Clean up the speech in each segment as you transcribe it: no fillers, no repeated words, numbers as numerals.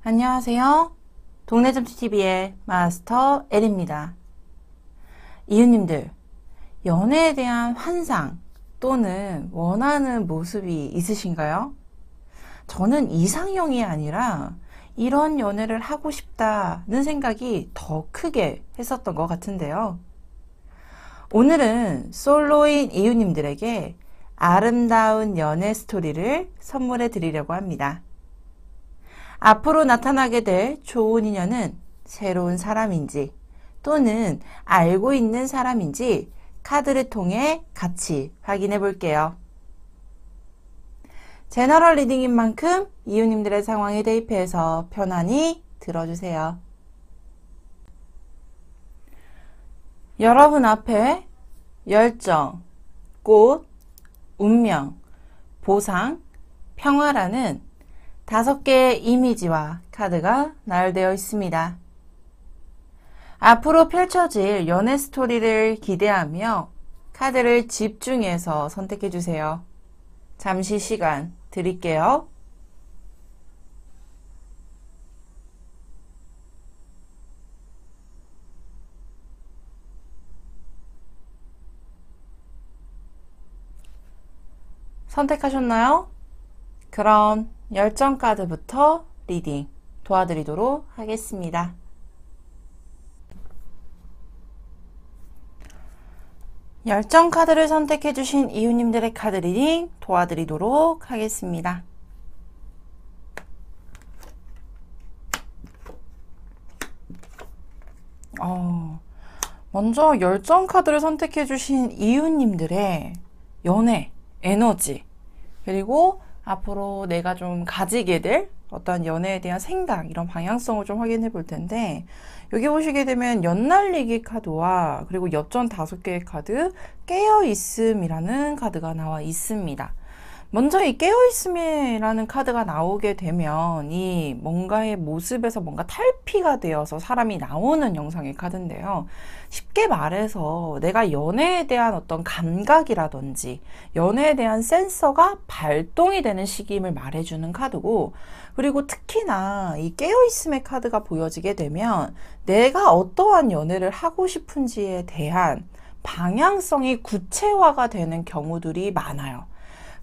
안녕하세요. 동네점치TV의 마스터 L입니다. 이웃님들, 연애에 대한 환상 또는 원하는 모습이 있으신가요? 저는 이상형이 아니라 이런 연애를 하고 싶다는 생각이 더 크게 했었던 것 같은데요. 오늘은 솔로인 이웃님들에게 아름다운 연애 스토리를 선물해 드리려고 합니다. 앞으로 나타나게 될 좋은 인연은 새로운 사람인지 또는 알고 있는 사람인지 카드를 통해 같이 확인해 볼게요. 제너럴 리딩인 만큼 이웃님들의 상황에 대입해서 편안히 들어주세요. 여러분 앞에 열정, 꽃, 운명, 보상, 평화라는 5개의 이미지와 카드가 나열되어 있습니다. 앞으로 펼쳐질 연애 스토리를 기대하며 카드를 집중해서 선택해 주세요. 잠시 시간 드릴게요. 선택하셨나요? 그럼 열정 카드부터 리딩 도와드리도록 하겠습니다. 열정 카드를 선택해 주신 이웃님들의 카드 리딩 도와드리도록 하겠습니다. 먼저 열정 카드를 선택해 주신 이웃님들의 연애, 에너지, 그리고 앞으로 내가 좀 가지게 될 어떤 연애에 대한 생각, 이런 방향성을 좀 확인해 볼 텐데, 여기 보시게 되면 연날리기 카드와 그리고 엽전 5개의 카드, 깨어있음이라는 카드가 나와 있습니다. 먼저 이 깨어있음이라는 카드가 나오게 되면 이 뭔가의 모습에서 뭔가 탈피가 되어서 사람이 나오는 영상의 카드인데요. 쉽게 말해서 내가 연애에 대한 어떤 감각이라든지 연애에 대한 센서가 발동이 되는 시기임을 말해주는 카드고, 그리고 특히나 이 깨어있음의 카드가 보여지게 되면 내가 어떠한 연애를 하고 싶은지에 대한 방향성이 구체화가 되는 경우들이 많아요.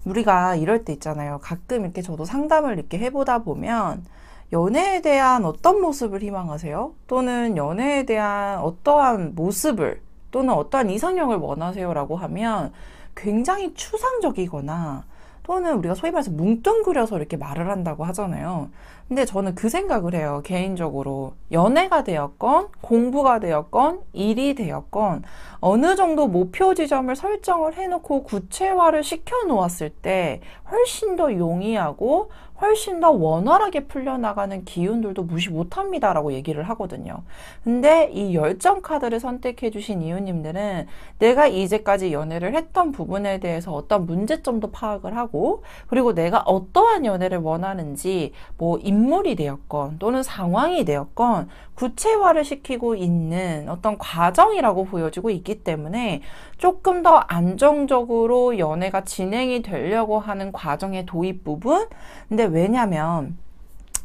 우리가 이럴 때 있잖아요. 가끔 이렇게 저도 상담을 이렇게 해보다 보면 연애에 대한 어떤 모습을 희망하세요? 또는 연애에 대한 어떠한 모습을 또는 어떠한 이상형을 원하세요? 라고 하면 굉장히 추상적이거나 또는 우리가 소위 말해서 뭉뚱그려서 이렇게 말을 한다고 하잖아요. 근데 저는 그 생각을 해요. 개인적으로 연애가 되었건 공부가 되었건 일이 되었건 어느 정도 목표 지점을 설정을 해놓고 구체화를 시켜 놓았을 때 훨씬 더 용이하고 훨씬 더 원활하게 풀려나가는 기운들도 무시 못합니다 라고 얘기를 하거든요. 근데 이 열정 카드를 선택해 주신 이웃님들은 내가 이제까지 연애를 했던 부분에 대해서 어떤 문제점도 파악을 하고, 그리고 내가 어떠한 연애를 원하는지 뭐 인물이 되었건 또는 상황이 되었건 구체화를 시키고 있는 어떤 과정이라고 보여지고 있기 때문에 조금 더 안정적으로 연애가 진행이 되려고 하는 과정의 도입 부분. 근데 왜냐면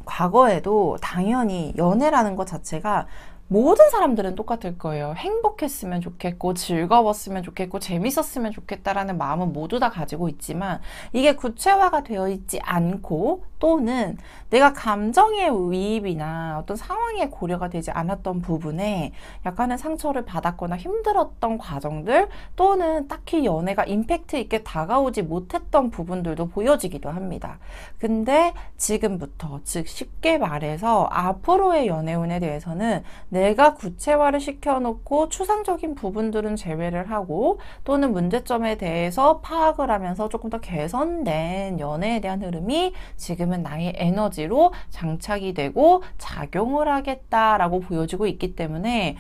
과거에도 당연히 연애라는 것 자체가 모든 사람들은 똑같을 거예요. 행복했으면 좋겠고 즐거웠으면 좋겠고 재밌었으면 좋겠다라는 마음은 모두 다 가지고 있지만 이게 구체화가 되어 있지 않고 또는 내가 감정의 위입이나 어떤 상황에 고려가 되지 않았던 부분에 약간의 상처를 받았거나 힘들었던 과정들 또는 딱히 연애가 임팩트 있게 다가오지 못했던 부분들도 보여지기도 합니다. 근데 지금부터, 즉 쉽게 말해서 앞으로의 연애운에 대해서는 내가 구체화를 시켜놓고 추상적인 부분들은 제외를 하고 또는 문제점에 대해서 파악을 하면서 조금 더 개선된 연애에 대한 흐름이 지금은 나의 에너지로 장착이 되고 작용을 하겠다라고 보여지고 있기 때문에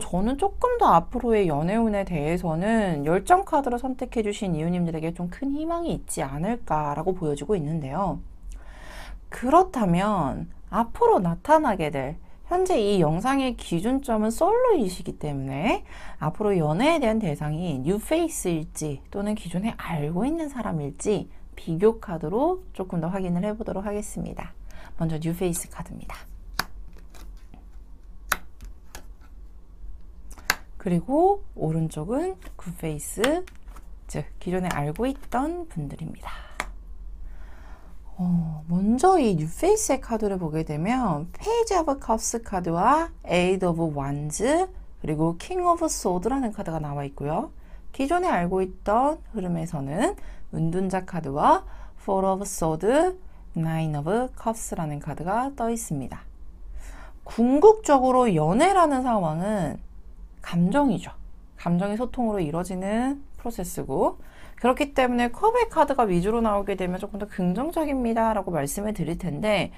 저는 조금 더 앞으로의 연애운에 대해서는 열정 카드로 선택해 주신 이웃님들에게 좀 큰 희망이 있지 않을까라고 보여지고 있는데요. 그렇다면 앞으로 나타나게 될 현재 이 영상의 기준점은 솔로이시기 때문에 앞으로 연애에 대한 대상이 뉴페이스일지 또는 기존에 알고 있는 사람일지 비교 카드로 조금 더 확인을 해보도록 하겠습니다. 먼저 뉴페이스 카드입니다. 그리고 오른쪽은 굿페이스, 즉 기존에 알고 있던 분들입니다. 먼저 이 뉴페이스의 카드를 보게 되면 페이지 오브 컵스 카드와 에이드 오브 완즈, 그리고 킹 오브 소드라는 카드가 나와 있고요. 기존에 알고 있던 흐름에서는 은둔자 카드와 포 오브 소드, 나인 오브 컵스라는 카드가 떠 있습니다. 궁극적으로 연애라는 상황은 감정이죠. 감정의 소통으로 이루어지는 프로세스고, 그렇기 때문에 컵의 카드가 위주로 나오게 되면 조금 더 긍정적입니다 라고 말씀을 드릴 텐데,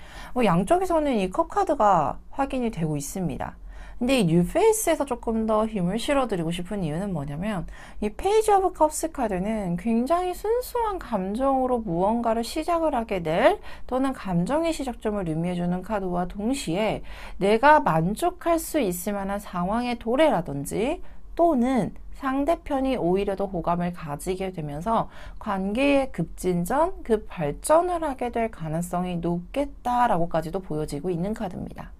양쪽에서는 이 컵 카드가 확인이 되고 있습니다. 근데 이 뉴페이스에서 조금 더 힘을 실어드리고 싶은 이유는 뭐냐면, 이 페이지 오브 컵스 카드는 굉장히 순수한 감정으로 무언가를 시작을 하게 될, 또는 감정의 시작점을 의미해주는 카드와 동시에 내가 만족할 수 있을 만한 상황의 도래라든지, 또는 상대편이 오히려 더 호감을 가지게 되면서 관계의 급진전, 급발전을 하게 될 가능성이 높겠다라고까지도 보여지고 있는 카드입니다.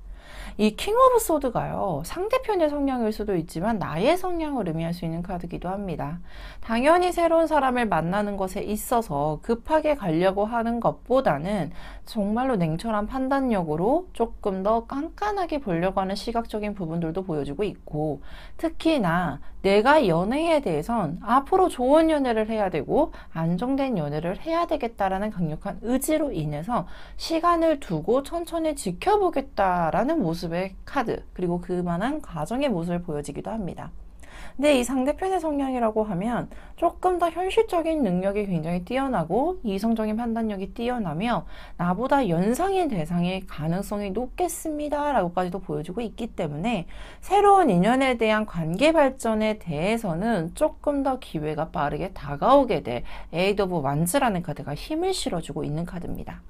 이 킹 오브 소드가요, 상대편의 성향일 수도 있지만 나의 성향을 의미할 수 있는 카드이기도 합니다. 당연히 새로운 사람을 만나는 것에 있어서 급하게 가려고 하는 것보다는 정말로 냉철한 판단력으로 조금 더 깐깐하게 보려고 하는 시각적인 부분들도 보여주고 있고, 특히나 내가 연애에 대해선 앞으로 좋은 연애를 해야 되고 안정된 연애를 해야 되겠다라는 강력한 의지로 인해서 시간을 두고 천천히 지켜보겠다라는 모습의 카드, 그리고 그만한 과정의 모습을 보여지기도 합니다. 근데 이 상대편의 성향이라고 하면 조금 더 현실적인 능력이 굉장히 뛰어나고 이성적인 판단력이 뛰어나며 나보다 연상인 대상의 가능성이 높겠습니다 라고까지도 보여주고 있기 때문에 새로운 인연에 대한 관계 발전에 대해서는 조금 더 기회가 빠르게 다가오게 될 에이드 오브 완즈라는 카드가 힘을 실어주고 있는 카드입니다.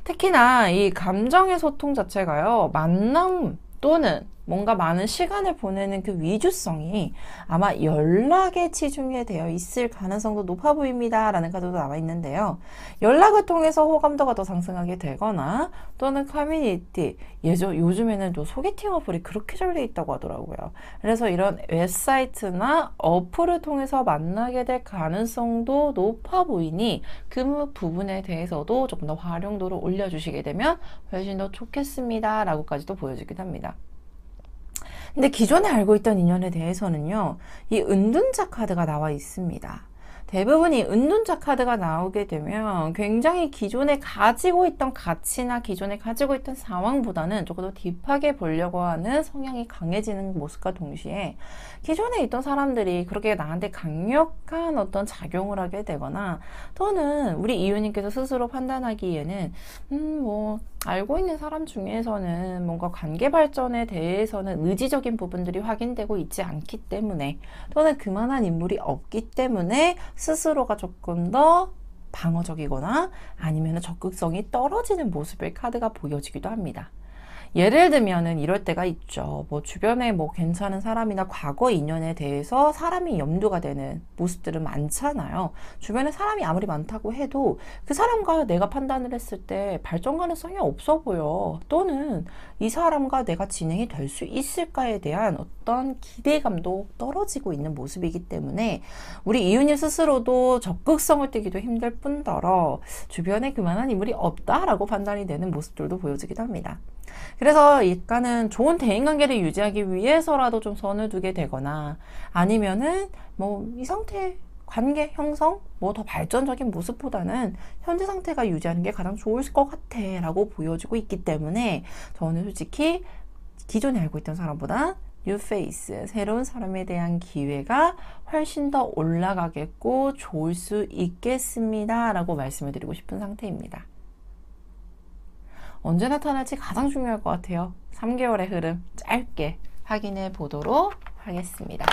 특히나 이 감정의 소통 자체가요, 만남 또는 뭔가 많은 시간을 보내는 그 위주성이 아마 연락에 치중이 되어 있을 가능성도 높아 보입니다 라는 카드도 나와 있는데요. 연락을 통해서 호감도가 더 상승하게 되거나, 또는 커뮤니티, 요즘에는 또 소개팅 어플이 그렇게 잘 돼 있다고 하더라고요. 그래서 이런 웹사이트나 어플을 통해서 만나게 될 가능성도 높아 보이니 그 부분에 대해서도 조금 더 활용도를 올려주시게 되면 훨씬 더 좋겠습니다 라고까지도 보여지기도 합니다. 근데 기존에 알고 있던 인연에 대해서는요, 이 은둔자 카드가 나와 있습니다. 대부분 이 은둔자 카드가 나오게 되면 굉장히 기존에 가지고 있던 가치나 기존에 가지고 있던 상황보다는 조금 더 딥하게 보려고 하는 성향이 강해지는 모습과 동시에 기존에 있던 사람들이 그렇게 나한테 강력한 어떤 작용을 하게 되거나, 또는 우리 이유님께서 스스로 판단하기에는 알고 있는 사람 중에서는 뭔가 관계 발전에 대해서는 의지적인 부분들이 확인되고 있지 않기 때문에, 또는 그만한 인물이 없기 때문에 스스로가 조금 더 방어적이거나 아니면 적극성이 떨어지는 모습의 카드가 보여지기도 합니다. 예를 들면은 이럴 때가 있죠. 주변에 괜찮은 사람이나 과거 인연에 대해서 사람이 염두가 되는 모습들은 많잖아요. 주변에 사람이 아무리 많다고 해도 그 사람과 내가 판단을 했을 때 발전 가능성이 없어 보여. 또는 이 사람과 내가 진행이 될 수 있을까에 대한 어떤 기대감도 떨어지고 있는 모습이기 때문에 우리 이윤님 스스로도 적극성을 띠기도 힘들 뿐더러 주변에 그만한 인물이 없다라고 판단이 되는 모습들도 보여지기도 합니다. 그래서 약간은 좋은 대인관계를 유지하기 위해서라도 좀 선을 두게 되거나, 아니면은 이 상태 관계 형성 더 발전적인 모습보다는 현재 상태가 유지하는 게 가장 좋을 것 같아 라고 보여지고 있기 때문에 저는 솔직히 기존에 알고 있던 사람보다 뉴페이스, 새로운 사람에 대한 기회가 훨씬 더 올라가겠고 좋을 수 있겠습니다 라고 말씀을 드리고 싶은 상태입니다. 언제 나타날지 가장 중요할 것 같아요. 3개월의 흐름 짧게 확인해 보도록 하겠습니다.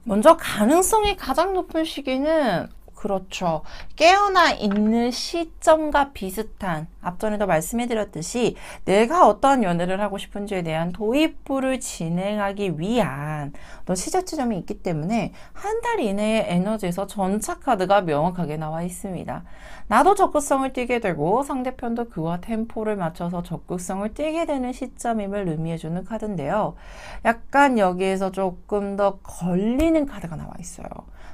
먼저 가능성이 가장 높은 시기는 그렇죠. 깨어나 있는 시점과 비슷한, 앞전에도 말씀해드렸듯이 내가 어떤 연애를 하고 싶은지에 대한 도입부를 진행하기 위한 어떤 시작 지점이 있기 때문에 한 달 이내의 에너지에서 전차 카드가 명확하게 나와 있습니다. 나도 적극성을 띠게 되고 상대편도 그와 템포를 맞춰서 적극성을 띠게 되는 시점임을 의미해주는 카드인데요. 약간 여기에서 조금 더 걸리는 카드가 나와 있어요.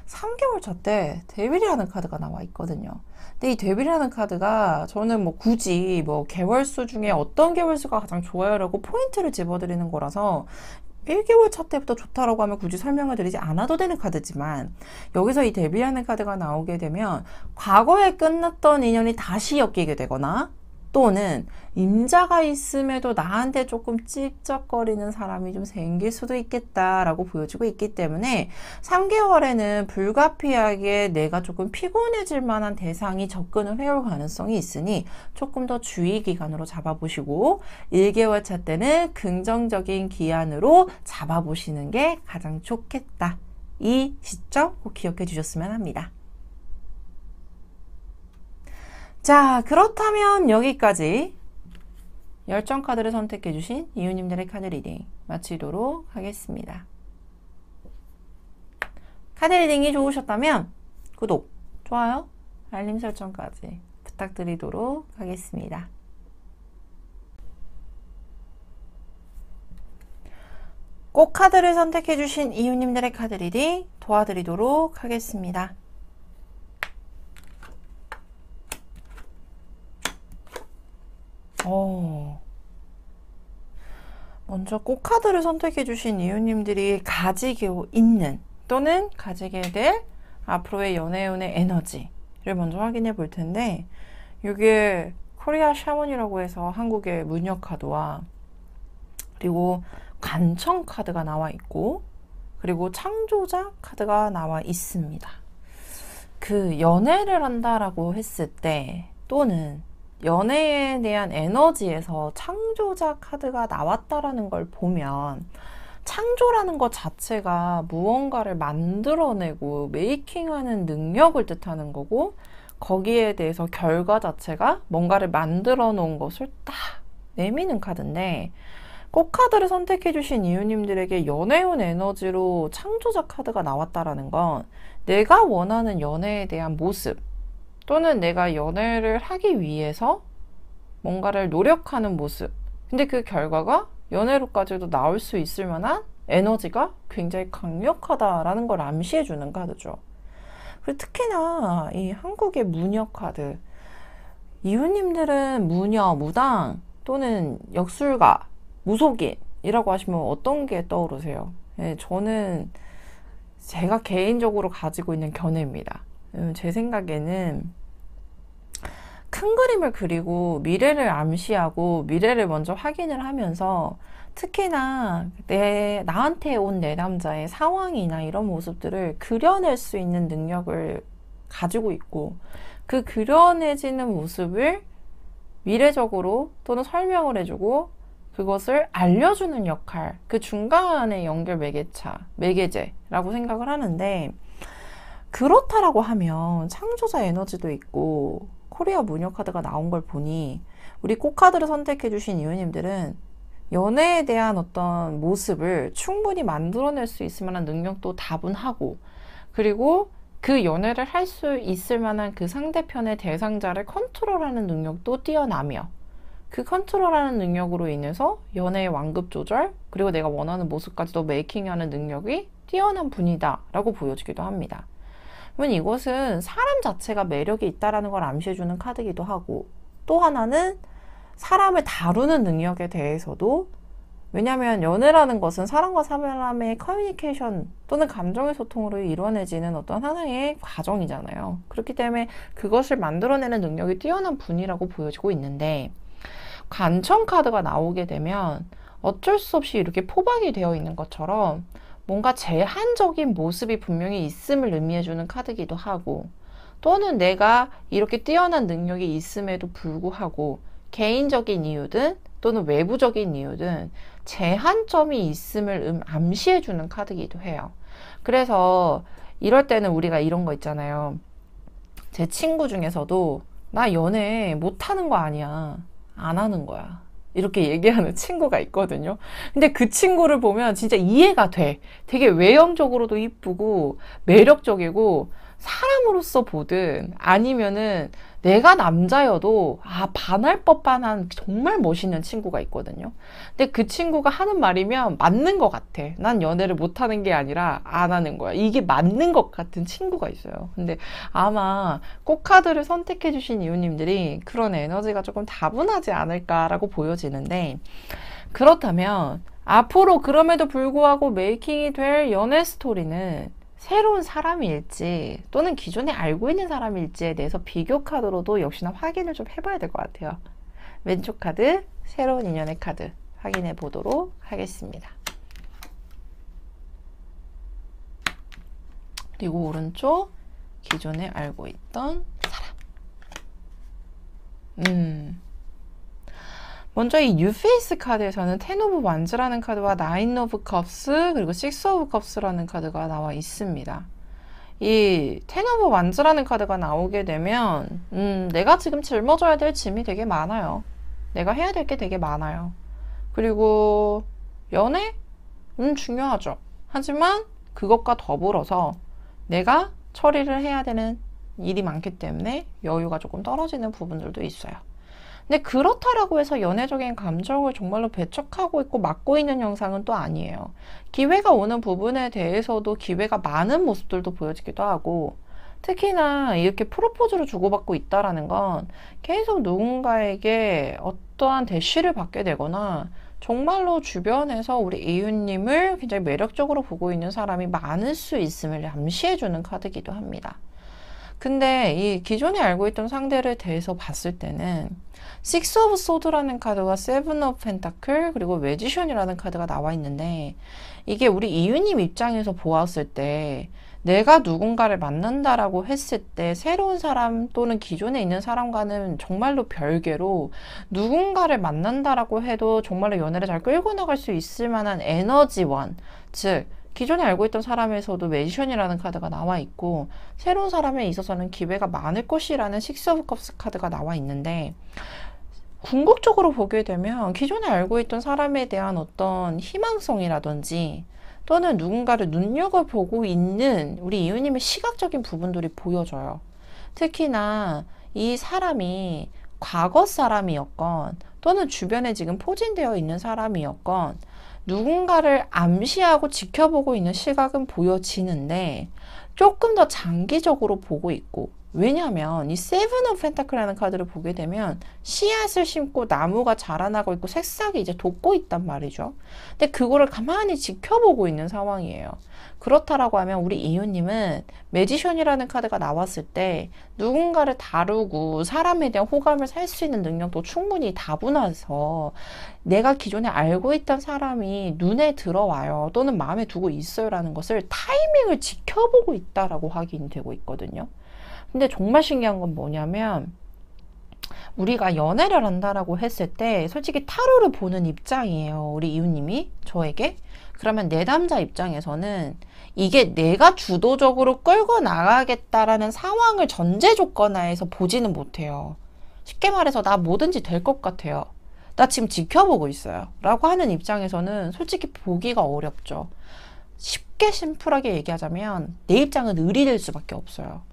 3개월 차 때 데빌이라는 카드가 나와 있거든요. 근데 이 데빌이라는 카드가 저는 뭐 굳이 뭐 개월수 중에 어떤 개월수가 가장 좋아요라고 포인트를 집어드리는 거라서 1개월 차 때부터 좋다라고 하면 굳이 설명을 드리지 않아도 되는 카드지만, 여기서 이 데뷔하는 카드가 나오게 되면 과거에 끝났던 인연이 다시 엮이게 되거나, 또는 임자가 있음에도 나한테 조금 찝쩍거리는 사람이 좀 생길 수도 있겠다라고 보여지고 있기 때문에 3개월에는 불가피하게 내가 조금 피곤해질 만한 대상이 접근을 해올 가능성이 있으니 조금 더 주의 기간으로 잡아보시고, 1개월 차 때는 긍정적인 기한으로 잡아보시는 게 가장 좋겠다. 이 시점 꼭 기억해 주셨으면 합니다. 자, 그렇다면 여기까지 열정 카드를 선택해 주신 이웃님들의 카드 리딩 마치도록 하겠습니다. 카드 리딩이 좋으셨다면 구독, 좋아요, 알림 설정까지 부탁드리도록 하겠습니다. 꼭 카드를 선택해 주신 이웃님들의 카드 리딩 도와드리도록 하겠습니다. 먼저 꼭 카드를 선택해 주신 이웃님들이 가지고 있는 또는 가지게 될 앞으로의 연애운의 에너지를 먼저 확인해 볼 텐데, 이게 코리아 샤먼이라고 해서 한국의 무녀 카드와 그리고 관청 카드가 나와 있고, 그리고 창조자 카드가 나와 있습니다. 그 연애를 한다라고 했을 때, 또는 연애에 대한 에너지에서 창조자 카드가 나왔다라는 걸 보면, 창조라는 것 자체가 무언가를 만들어내고 메이킹하는 능력을 뜻하는 거고, 거기에 대해서 결과 자체가 뭔가를 만들어 놓은 것을 딱 내미는 카드인데, 꼭 카드를 선택해 주신 이웃님들에게 연애운 에너지로 창조자 카드가 나왔다라는 건 내가 원하는 연애에 대한 모습, 또는 내가 연애를 하기 위해서 뭔가를 노력하는 모습, 근데 그 결과가 연애로까지도 나올 수 있을 만한 에너지가 굉장히 강력하다라는 걸 암시해 주는 카드죠. 그리고 특히나 이 한국의 무녀 카드, 이웃님들은 무녀, 무당 또는 역술가, 무속인이라고 하시면 어떤 게 떠오르세요? 네, 저는 제가 개인적으로 가지고 있는 견해입니다. 제 생각에는 큰 그림을 그리고 미래를 암시하고 미래를 먼저 확인을 하면서, 특히나 나한테 온 내 남자의 상황이나 이런 모습들을 그려낼 수 있는 능력을 가지고 있고, 그 그려내지는 모습을 미래적으로 또는 설명을 해주고 그것을 알려주는 역할, 그 중간의 연결 매개제라고 생각을 하는데, 그렇다라고 하면 창조자 에너지도 있고 코리아 무녀 카드가 나온 걸 보니, 우리 꼭 카드를 선택해 주신 이웃님들은 연애에 대한 어떤 모습을 충분히 만들어낼 수 있을 만한 능력도 다분하고, 그리고 그 연애를 할 수 있을 만한 그 상대편의 대상자를 컨트롤하는 능력도 뛰어나며, 그 컨트롤하는 능력으로 인해서 연애의 완급 조절, 그리고 내가 원하는 모습까지도 메이킹하는 능력이 뛰어난 분이다 라고 보여지기도 합니다. 그러면 이것은 사람 자체가 매력이 있다라는 걸 암시해주는 카드이기도 하고, 또 하나는 사람을 다루는 능력에 대해서도, 왜냐하면 연애라는 것은 사람과 사람의 커뮤니케이션 또는 감정의 소통으로 이루어내지는 어떤 하나의 과정이잖아요. 그렇기 때문에 그것을 만들어내는 능력이 뛰어난 분이라고 보여지고 있는데, 관청 카드가 나오게 되면 어쩔 수 없이 이렇게 포박이 되어 있는 것처럼 뭔가 제한적인 모습이 분명히 있음을 의미해주는 카드이기도 하고, 또는 내가 이렇게 뛰어난 능력이 있음에도 불구하고 개인적인 이유든 또는 외부적인 이유든 제한점이 있음을 암시해주는 카드이기도 해요. 그래서 이럴 때는 우리가 이런 거 있잖아요. 제 친구 중에서도 나 연애 못하는 거 아니야. 안 하는 거야. 이렇게 얘기하는 친구가 있거든요. 근데 그 친구를 보면 진짜 이해가 돼. 되게 외형적으로도 이쁘고 매력적이고 사람으로서 보든 아니면은 내가 남자여도 반할 법한 정말 멋있는 친구가 있거든요. 근데 그 친구가 하는 말이면 맞는 것 같아. 난 연애를 못하는 게 아니라 안 하는 거야. 이게 맞는 것 같은 친구가 있어요. 근데 아마 꽃카드를 선택해 주신 이웃님들이 그런 에너지가 조금 다분하지 않을까라고 보여지는데, 그렇다면 앞으로 그럼에도 불구하고 메이킹이 될 연애 스토리는 새로운 사람일지 또는 기존에 알고 있는 사람일지에 대해서 비교 카드로도 역시나 확인을 좀 해봐야 될 것 같아요. 왼쪽 카드, 새로운 인연의 카드 확인해 보도록 하겠습니다. 그리고 오른쪽, 기존에 알고 있던 사람. 먼저 이 뉴페이스 카드에서는 텐 오브 완즈라는 카드와 나인 오브 컵스 그리고 식스 오브 컵스라는 카드가 나와 있습니다. 이 텐 오브 완즈라는 카드가 나오게 되면 내가 지금 짊어져야 될 짐이 되게 많아요. 내가 해야 될 게 되게 많아요. 그리고 연애? 중요하죠. 하지만 그것과 더불어서 내가 처리를 해야 되는 일이 많기 때문에 여유가 조금 떨어지는 부분들도 있어요. 근데 그렇다라고 해서 연애적인 감정을 정말로 배척하고 있고 막고 있는 영상은 또 아니에요. 기회가 오는 부분에 대해서도 기회가 많은 모습들도 보여지기도 하고, 특히나 이렇게 프로포즈를 주고받고 있다라는 건 계속 누군가에게 어떠한 대시를 받게 되거나 정말로 주변에서 우리 이웃님을 굉장히 매력적으로 보고 있는 사람이 많을 수 있음을 암시해주는 카드이기도 합니다. 근데 이 기존에 알고 있던 상대를 대해서 봤을 때는 식스 오브 소드라는 카드와 세븐 오브 펜타클 그리고 매지션이라는 카드가 나와 있는데, 이게 우리 이유님 입장에서 보았을 때 내가 누군가를 만난다라고 했을 때 새로운 사람 또는 기존에 있는 사람과는 정말로 별개로 누군가를 만난다라고 해도 정말로 연애를 잘 끌고 나갈 수 있을 만한 에너지원, 즉 기존에 알고 있던 사람에서도 매지션이라는 카드가 나와 있고, 새로운 사람에 있어서는 기회가 많을 것이라는 식스 오브 컵스 카드가 나와 있는데, 궁극적으로 보게 되면 기존에 알고 있던 사람에 대한 어떤 희망성이라든지 또는 누군가를 눈여겨보고 있는 우리 이웃님의 시각적인 부분들이 보여져요. 특히나 이 사람이 과거 사람이었건 또는 주변에 지금 포진되어 있는 사람이었건 누군가를 암시하고 지켜보고 있는 시각은 보여지는데 조금 더 장기적으로 보고 있고, 왜냐하면 이 세븐 오브 펜타클이라는 카드를 보게 되면 씨앗을 심고 나무가 자라나고 있고 새싹이 이제 돋고 있단 말이죠. 근데 그거를 가만히 지켜보고 있는 상황이에요. 그렇다라고 하면 우리 이웃님은 매지션이라는 카드가 나왔을 때 누군가를 다루고 사람에 대한 호감을 살 수 있는 능력도 충분히 다분해서 내가 기존에 알고 있던 사람이 눈에 들어와요 또는 마음에 두고 있어요 라는 것을 타이밍을 지켜보고 있다라고 확인이 되고 있거든요. 근데 정말 신기한 건 뭐냐면, 우리가 연애를 한다라고 했을 때 솔직히 타로를 보는 입장이에요. 우리 이웃님이 저에게. 그러면 내 남자 입장에서는 이게 내가 주도적으로 끌고 나가겠다라는 상황을 전제 조건하에서 보지는 못해요. 쉽게 말해서 나 뭐든지 될 것 같아요. 나 지금 지켜보고 있어요. 라고 하는 입장에서는 솔직히 보기가 어렵죠. 쉽게 심플하게 얘기하자면 내 입장은 을이 될 수밖에 없어요.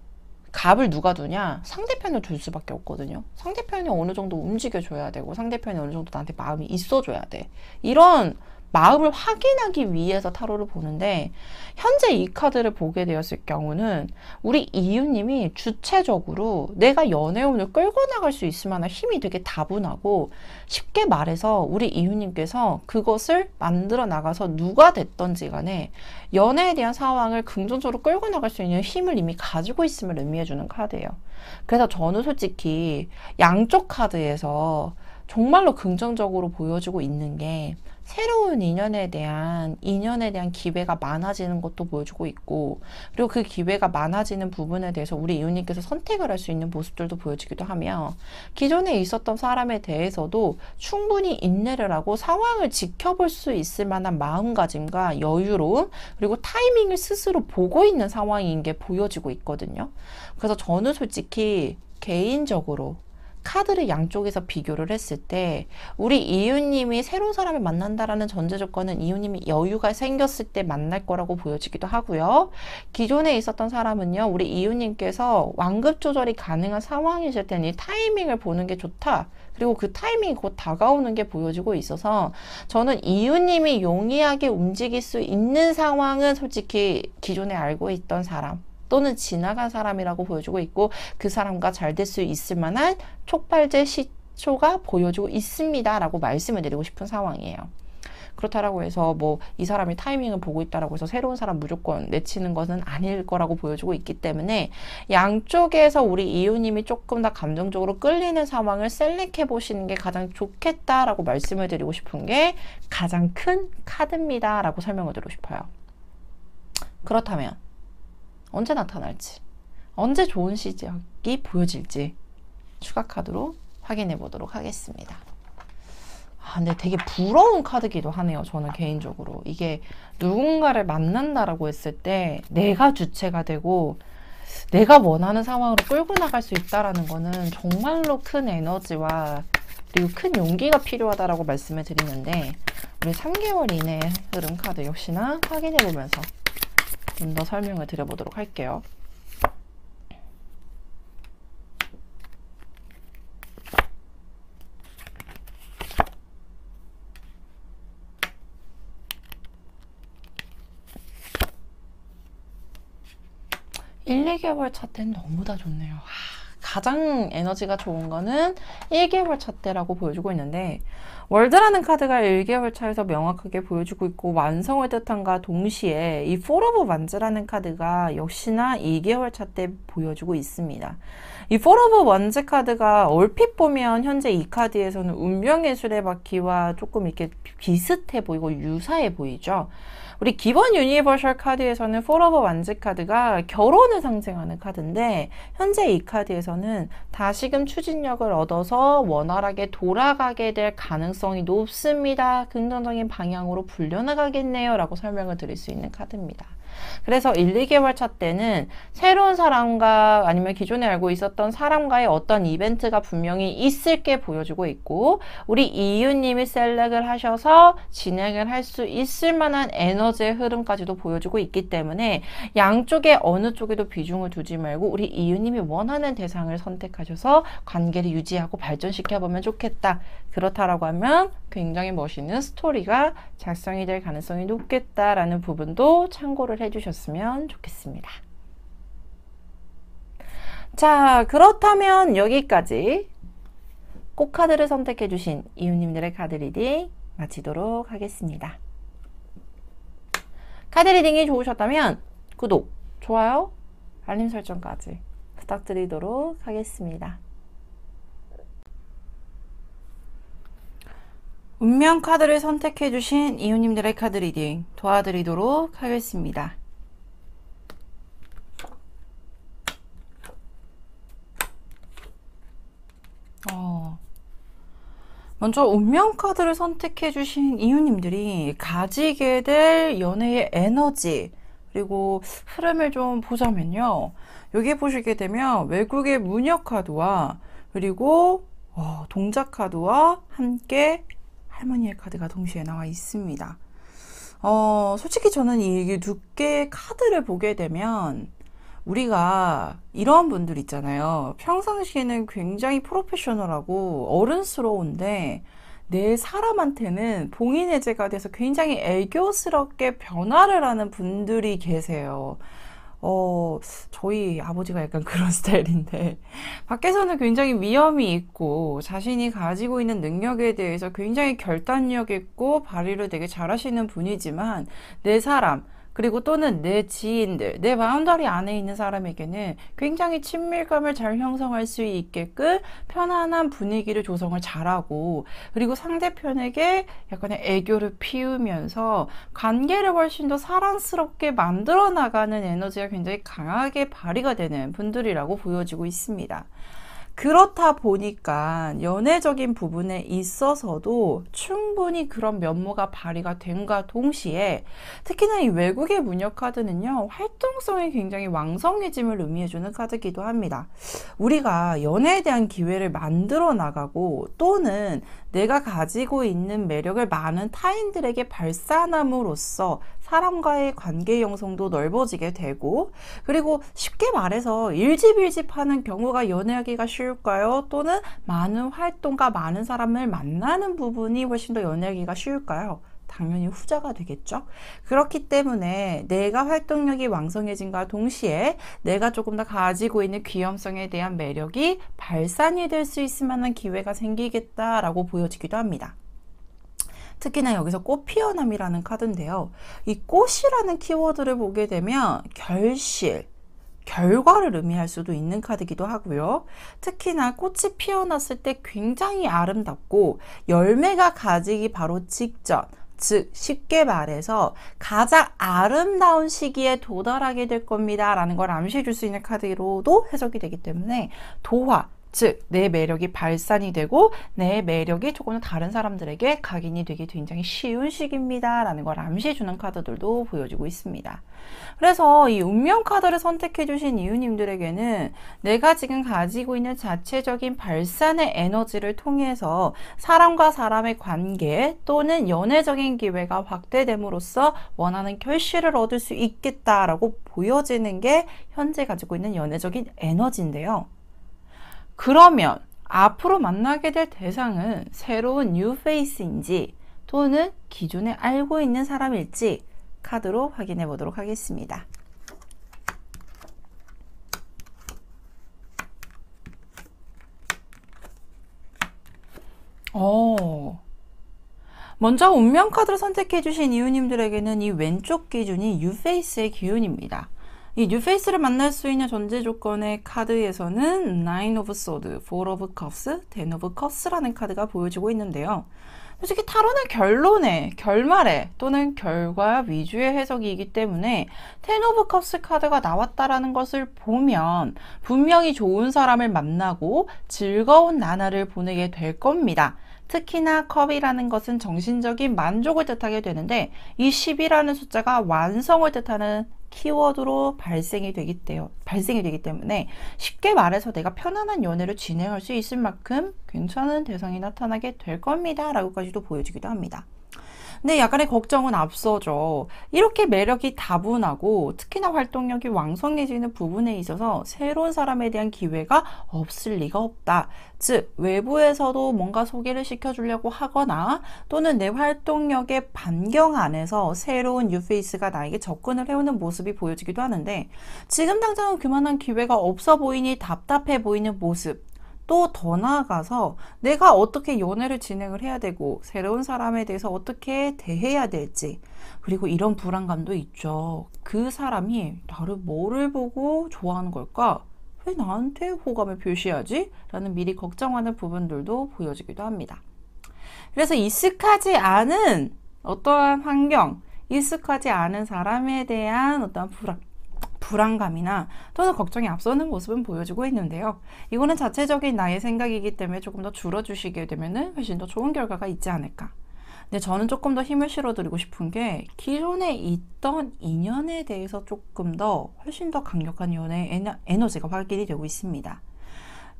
갑을 누가 두냐? 상대편을 둘 수밖에 없거든요. 상대편이 어느 정도 움직여줘야 되고 상대편이 어느 정도 나한테 마음이 있어줘야 돼. 이런 마음을 확인하기 위해서 타로를 보는데, 현재 이 카드를 보게 되었을 경우는 우리 이웃님이 주체적으로 내가 연애운을 끌고 나갈 수 있을 만한 힘이 되게 다분하고, 쉽게 말해서 우리 이웃님께서 그것을 만들어 나가서 누가 됐던지 간에 연애에 대한 상황을 긍정적으로 끌고 나갈 수 있는 힘을 이미 가지고 있음을 의미해주는 카드예요. 그래서 저는 솔직히 양쪽 카드에서 정말로 긍정적으로 보여주고 있는 게, 새로운 인연에 대한 기회가 많아지는 것도 보여주고 있고, 그리고 그 기회가 많아지는 부분에 대해서 우리 이웃님께서 선택을 할 수 있는 모습들도 보여지기도 하며, 기존에 있었던 사람에 대해서도 충분히 인내를 하고 상황을 지켜볼 수 있을 만한 마음가짐과 여유로움, 그리고 타이밍을 스스로 보고 있는 상황인 게 보여지고 있거든요. 그래서 저는 솔직히 개인적으로 카드를 양쪽에서 비교를 했을 때 우리 이웃님이 새로운 사람을 만난다라는 전제 조건은 이웃님이 여유가 생겼을 때 만날 거라고 보여지기도 하고요. 기존에 있었던 사람은요, 우리 이웃님께서 완급 조절이 가능한 상황이실 때는 이 타이밍을 보는 게 좋다. 그리고 그 타이밍이 곧 다가오는 게 보여지고 있어서 저는 이웃님이 용이하게 움직일 수 있는 상황은 솔직히 기존에 알고 있던 사람 또는 지나간 사람이라고 보여주고 있고, 그 사람과 잘 될 수 있을 만한 촉발제 시초가 보여주고 있습니다 라고 말씀을 드리고 싶은 상황이에요. 그렇다라고 해서 뭐 이 사람이 타이밍을 보고 있다라고 해서 새로운 사람 무조건 내치는 것은 아닐 거라고 보여주고 있기 때문에 양쪽에서 우리 이웃님이 조금 더 감정적으로 끌리는 상황을 셀렉해 보시는 게 가장 좋겠다라고 말씀을 드리고 싶은 게 가장 큰 카드입니다 라고 설명을 드리고 싶어요. 그렇다면 언제 나타날지, 언제 좋은 시작이 보여질지 추가 카드로 확인해 보도록 하겠습니다. 근데 되게 부러운 카드기도 하네요. 저는 개인적으로 이게 누군가를 만난다라고 했을 때 내가 주체가 되고 내가 원하는 상황으로 끌고 나갈 수 있다라는 거는 정말로 큰 에너지와 그리고 큰 용기가 필요하다라고 말씀을 드리는데, 우리 3개월 이내의 흐름 카드 역시나 확인해 보면서 좀 더 설명을 드려보도록 할게요. 일, 2개월 차 때는 너무 다 좋네요. 가장 에너지가 좋은 거는 1개월 차 때라고 보여주고 있는데, 월드라는 카드가 1개월 차에서 명확하게 보여주고 있고 완성을 뜻한과 동시에 이 포 오브 완즈라는 카드가 역시나 2개월 차 때 보여주고 있습니다. 이 포 오브 완즈 카드가 얼핏 보면 현재 이 카드에서는 운명의 수레바퀴와 조금 이렇게 비슷해 보이고 유사해 보이죠. 우리 기본 유니버셜 카드에서는 포 오브 완즈 카드가 결혼을 상징하는 카드인데, 현재 이 카드에서는 다시금 추진력을 얻어서 원활하게 돌아가게 될 가능성이 높습니다. 긍정적인 방향으로 불려나가겠네요 라고 설명을 드릴 수 있는 카드입니다. 그래서 1, 2개월 차 때는 새로운 사람과 아니면 기존에 알고 있었던 사람과의 어떤 이벤트가 분명히 있을 게 보여주고 있고, 우리 이웃님이 셀렉을 하셔서 진행을 할 수 있을 만한 에너지의 흐름까지도 보여주고 있기 때문에 양쪽에 어느 쪽에도 비중을 두지 말고 우리 이웃님이 원하는 대상을 선택하셔서 관계를 유지하고 발전시켜보면 좋겠다. 그렇다라고 하면 굉장히 멋있는 스토리가 작성이 될 가능성이 높겠다라는 부분도 참고를 해주셨으면 좋겠습니다. 자, 그렇다면 여기까지 꽃카드를 선택해주신 이웃님들의 카드 리딩 마치도록 하겠습니다. 카드 리딩이 좋으셨다면 구독, 좋아요, 알림 설정까지 부탁드리도록 하겠습니다. 운명 카드를 선택해주신 이웃님들의 카드 리딩 도와드리도록 하겠습니다. 먼저 운명 카드를 선택해주신 이웃님들이 가지게 될 연애의 에너지 그리고 흐름을 좀 보자면요. 여기 보시게 되면 외국의 무녀 카드와 그리고 동작 카드와 함께 할머니의 카드가 동시에 나와 있습니다. 솔직히 저는 이 두 개의 카드를 보게 되면 우리가 이런 분들 있잖아요. 평상시에는 굉장히 프로페셔널하고 어른스러운데 내 사람한테는 봉인해제가 돼서 굉장히 애교스럽게 변화를 하는 분들이 계세요. 저희 아버지가 약간 그런 스타일인데 밖에서는 굉장히 위험이 있고 자신이 가지고 있는 능력에 대해서 굉장히 결단력 있고 발휘를 되게 잘하시는 분이지만 내 사람 그리고 또는 내 지인들, 내 바운더리 안에 있는 사람에게는 굉장히 친밀감을 잘 형성할 수 있게끔 편안한 분위기를 조성을 잘하고, 그리고 상대편에게 약간의 애교를 피우면서 관계를 훨씬 더 사랑스럽게 만들어 나가는 에너지가 굉장히 강하게 발휘가 되는 분들이라고 보여지고 있습니다. 그렇다 보니까 연애적인 부분에 있어서도 충분히 그런 면모가 발휘가 됨과 동시에, 특히나 이 외국의 무녀 카드는요, 활동성이 굉장히 왕성해짐을 의미해주는 카드이기도 합니다. 우리가 연애에 대한 기회를 만들어 나가고, 또는 내가 가지고 있는 매력을 많은 타인들에게 발산함으로써 사람과의 관계 형성도 넓어지게 되고, 그리고 쉽게 말해서 일집일집하는 경우가 연애하기가 쉬울까요? 또는 많은 활동과 많은 사람을 만나는 부분이 훨씬 더 연애하기가 쉬울까요? 당연히 후자가 되겠죠. 그렇기 때문에 내가 활동력이 왕성해진과 동시에 내가 조금 더 가지고 있는 귀염성에 대한 매력이 발산이 될 수 있을 만한 기회가 생기겠다라고 보여지기도 합니다. 특히나 여기서 꽃피어남이라는 카드인데요. 이 꽃이라는 키워드를 보게 되면 결실, 결과를 의미할 수도 있는 카드이기도 하고요. 특히나 꽃이 피어났을 때 굉장히 아름답고 열매가 가지기 바로 직전, 즉 쉽게 말해서 가장 아름다운 시기에 도달하게 될 겁니다 라는 걸 암시해 줄 수 있는 카드로도 해석이 되기 때문에 도화, 즉 내 매력이 발산이 되고 내 매력이 조금 더 다른 사람들에게 각인이 되기 굉장히 쉬운 시기입니다 라는 걸 암시해 주는 카드들도 보여지고 있습니다. 그래서 이 운명 카드를 선택해 주신 이유님들에게는 내가 지금 가지고 있는 자체적인 발산의 에너지를 통해서 사람과 사람의 관계 또는 연애적인 기회가 확대됨으로써 원하는 결실을 얻을 수 있겠다라고 보여지는 게 현재 가지고 있는 연애적인 에너지인데요. 그러면 앞으로 만나게 될 대상은 새로운 뉴페이스인지 또는 기존에 알고 있는 사람일지 카드로 확인해 보도록 하겠습니다. 먼저 운명 카드를 선택해 주신 이유님들에게는 이 왼쪽 기준이 뉴페이스의 기운입니다. 이 뉴페이스를 만날 수 있는 전제 조건의 카드에서는 Nine of Swords, Four of Cups, Ten of Cups라는 카드가 보여지고 있는데요. 솔직히 타로는 결론에, 결말에 또는 결과 위주의 해석이기 때문에 Ten of Cups 카드가 나왔다라는 것을 보면 분명히 좋은 사람을 만나고 즐거운 나날을 보내게 될 겁니다. 특히나 컵이라는 것은 정신적인 만족을 뜻하게 되는데 이 10이라는 숫자가 완성을 뜻하는 키워드로 발생이 되기 때문에 쉽게 말해서 내가 편안한 연애를 진행할 수 있을 만큼 괜찮은 대상이 나타나게 될 겁니다 라고까지도 보여지기도 합니다. 근데 약간의 걱정은 앞서죠. 이렇게 매력이 다분하고 특히나 활동력이 왕성해지는 부분에 있어서 새로운 사람에 대한 기회가 없을 리가 없다. 즉 외부에서도 뭔가 소개를 시켜주려고 하거나 또는 내 활동력의 반경 안에서 새로운 뉴페이스가 나에게 접근을 해오는 모습이 보여지기도 하는데 지금 당장은 그만한 기회가 없어 보이니 답답해 보이는 모습, 또 더 나아가서 내가 어떻게 연애를 진행을 해야 되고 새로운 사람에 대해서 어떻게 대해야 될지, 그리고 이런 불안감도 있죠. 그 사람이 나를 뭐를 보고 좋아하는 걸까? 왜 나한테 호감을 표시하지? 라는 미리 걱정하는 부분들도 보여지기도 합니다. 그래서 익숙하지 않은 어떠한 환경, 익숙하지 않은 사람에 대한 어떠한 불안감이나 또는 걱정이 앞서는 모습은 보여주고 있는데요. 이거는 자체적인 나의 생각이기 때문에 조금 더 줄여주시게 되면 훨씬 더 좋은 결과가 있지 않을까. 근데 저는 조금 더 힘을 실어드리고 싶은 게 기존에 있던 인연에 대해서 조금 더 훨씬 더 강력한 연애의 에너지가 확인이 되고 있습니다.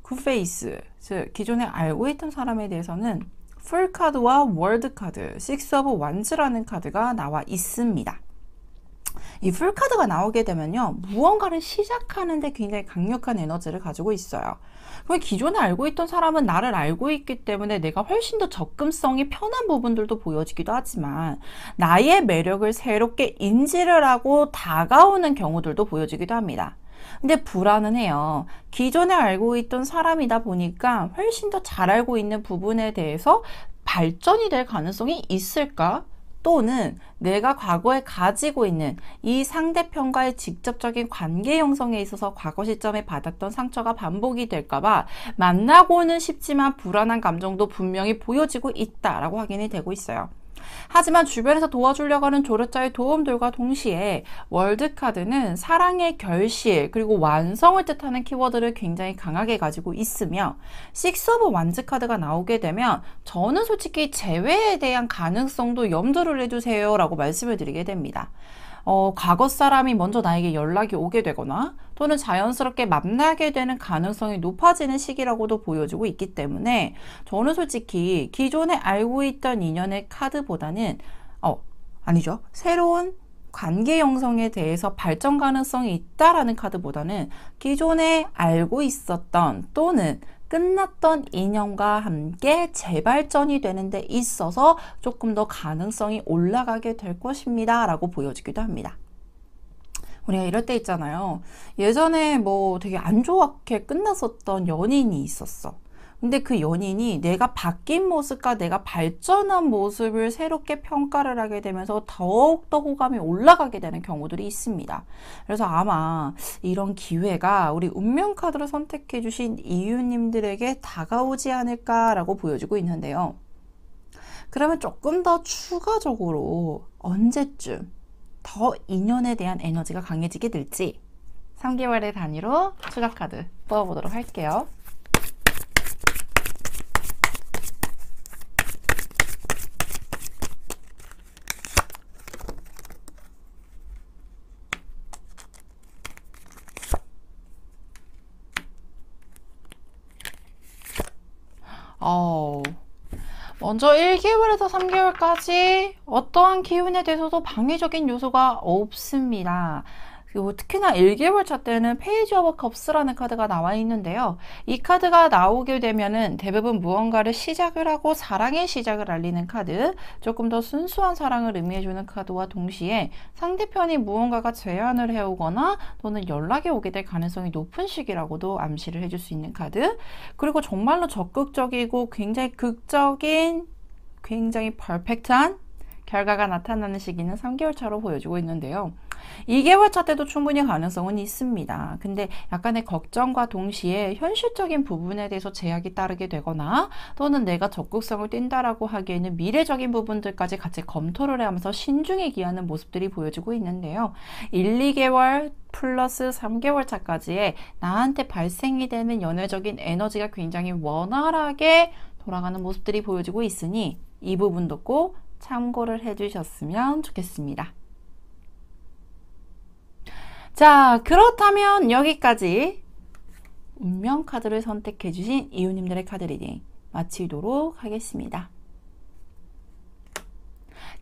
굿페이스, 즉 기존에 알고 있던 사람에 대해서는 풀 카드와 월드 카드, 식스 오브 완즈라는 카드가 나와 있습니다. 이 풀카드가 나오게 되면요, 무언가를 시작하는데 굉장히 강력한 에너지를 가지고 있어요. 그럼 기존에 알고 있던 사람은 나를 알고 있기 때문에 내가 훨씬 더 접근성이 편한 부분들도 보여지기도 하지만 나의 매력을 새롭게 인지를 하고 다가오는 경우들도 보여지기도 합니다. 근데 불안은 해요. 기존에 알고 있던 사람이다 보니까 훨씬 더 잘 알고 있는 부분에 대해서 발전이 될 가능성이 있을까? 또는 내가 과거에 가지고 있는 이 상대편과의 직접적인 관계 형성에 있어서 과거 시점에 받았던 상처가 반복이 될까봐 만나고는 싶지만 불안한 감정도 분명히 보여지고 있다라고 확인이 되고 있어요. 하지만 주변에서 도와주려고 하는 조력자의 도움들과 동시에 월드카드는 사랑의 결실 그리고 완성을 뜻하는 키워드를 굉장히 강하게 가지고 있으며 식스 오브 완즈 카드가 나오게 되면 저는 솔직히 재회에 대한 가능성도 염두를 해주세요 라고 말씀을 드리게 됩니다. 과거 사람이 먼저 나에게 연락이 오게 되거나 또는 자연스럽게 만나게 되는 가능성이 높아지는 시기라고도 보여주고 있기 때문에 저는 솔직히 기존에 알고 있던 인연의 카드보다는 아니죠. 새로운 관계 형성에 대해서 발전 가능성이 있다라는 카드보다는 기존에 알고 있었던 또는 끝났던 인연과 함께 재발전이 되는 데 있어서 조금 더 가능성이 올라가게 될 것입니다 라고 보여지기도 합니다. 우리가 이럴 때 있잖아요. 예전에 뭐 되게 안 좋게 끝났었던 연인이 있었어. 근데 그 연인이 내가 바뀐 모습과 내가 발전한 모습을 새롭게 평가를 하게 되면서 더욱더 호감이 올라가게 되는 경우들이 있습니다. 그래서 아마 이런 기회가 우리 운명카드를 선택해 주신 이유님들에게 다가오지 않을까라고 보여주고 있는데요. 그러면 조금 더 추가적으로 언제쯤 더 인연에 대한 에너지가 강해지게 될지 3개월의 단위로 추가 카드 뽑아보도록 할게요. 먼저 1개월에서 3개월까지 어떠한 기운에 대해서도 방해적인 요소가 없습니다. 그리고 특히나 1개월 차 때는 페이지 오브 컵스라는 카드가 나와 있는데요. 이 카드가 나오게 되면은 대부분 무언가를 시작을 하고 사랑의 시작을 알리는 카드, 조금 더 순수한 사랑을 의미해주는 카드와 동시에 상대편이 무언가가 제안을 해오거나 또는 연락이 오게 될 가능성이 높은 시기라고도 암시를 해줄 수 있는 카드, 그리고 정말로 적극적이고 굉장히 극적인, 굉장히 퍼펙트한 결과가 나타나는 시기는 3개월 차로 보여주고 있는데요. 2개월 차 때도 충분히 가능성은 있습니다. 근데 약간의 걱정과 동시에 현실적인 부분에 대해서 제약이 따르게 되거나 또는 내가 적극성을 띈다라고 하기에는 미래적인 부분들까지 같이 검토를 하면서 신중히 기하는 모습들이 보여지고 있는데요. 1, 2개월 플러스 3개월 차까지의 나한테 발생이 되는 연애적인 에너지가 굉장히 원활하게 돌아가는 모습들이 보여지고 있으니 이 부분도 꼭 참고를 해주셨으면 좋겠습니다. 자, 그렇다면 여기까지 운명카드를 선택해주신 이웃님들의 카드 리딩 마치도록 하겠습니다.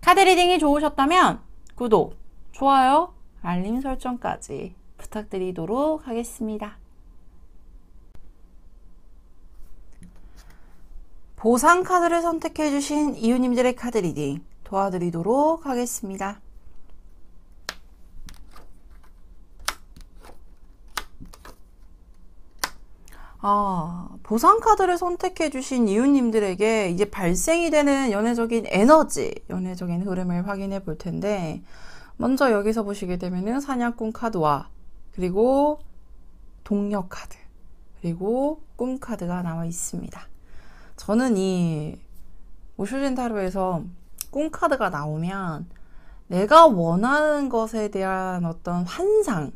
카드 리딩이 좋으셨다면 구독, 좋아요, 알림 설정까지 부탁드리도록 하겠습니다. 보상 카드를 선택해주신 이웃님들의 카드 리딩 도와드리도록 하겠습니다. 보상 카드를 선택해주신 이웃님들에게 이제 발생이 되는 연애적인 에너지, 연애적인 흐름을 확인해 볼 텐데, 먼저 여기서 보시게 되면은 사냥꾼 카드와 그리고 동력 카드, 그리고 꿈 카드가 나와 있습니다. 저는 이 오쇼진 타로에서 꿈 카드가 나오면 내가 원하는 것에 대한 어떤 환상,